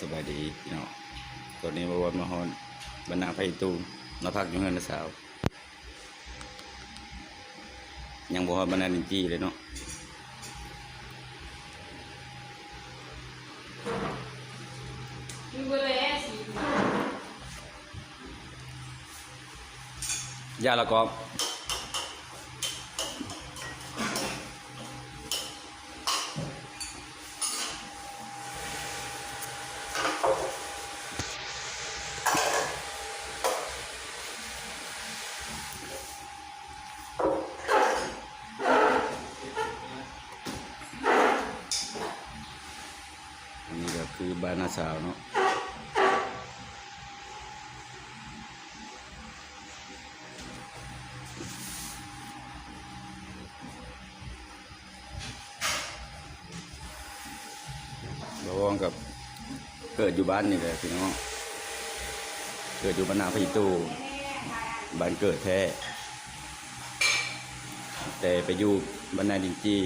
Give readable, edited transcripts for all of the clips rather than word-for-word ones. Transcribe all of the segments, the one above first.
สบายดีพี่น้องตอนนี้มาวันมาฮอนบรรณาไฟตูมาพักอยู่เงินนะสาวยังบ่ฮอดบรรณาดินจี้เลยเนาะยาละกอบอันนี้ก็คือบ้านนาสาวเนาะระวังกับเกิดอยู่บ้านนี่แหละพี่น้องเกิดอยู่บรรณาไฟตูบ้านเกิดแท้แต่ไปอยู่บรรณาดินจี้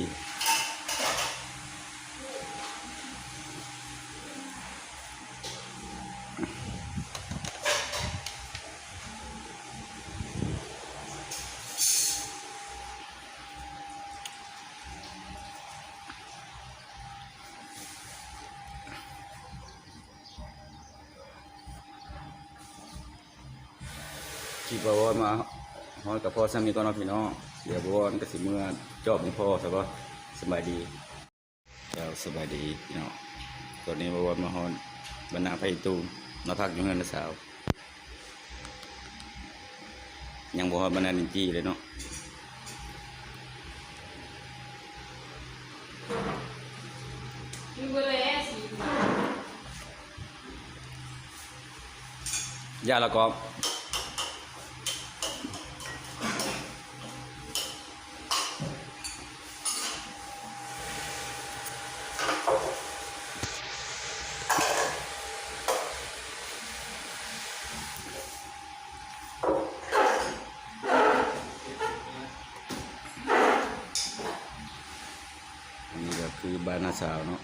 ที่บวรมาฮอนกับพ่อสามีก่อนเนาะพี่น้องเดี๋ยวบวรก็สิเมื่อจอบของพ่อใช่ปะสบายดีสบายดีพี่น้องตอนนี้บวรมาฮอนบรรณาไฟตูมาพักอยู่เงินนะสาวยังบ่ฮอดบรรณาดินจี้เลยเนาะยาละกอบอันนี้ก็คือบ้านนาสาวเนาะ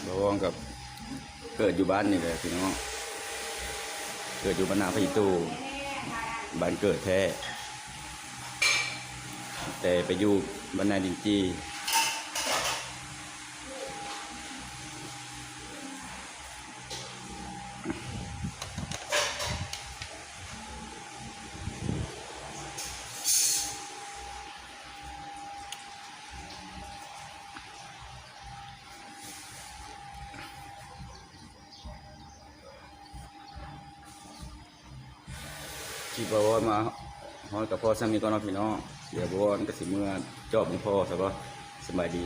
ระวังกับเกิดอยู่บ้านนี่แหละพี่น้องเกิดอยู่บรรณาไฟตูบ้านเกิดแท้แต่ไปอยู่บรรณาดินจี้ที่บวรมาฮอนกับพ่อสามีก่อนเนาะพี่น้องเดี๋ยวบวรก็สิเมื่อจอบของพ่อใช่ปะสบายดี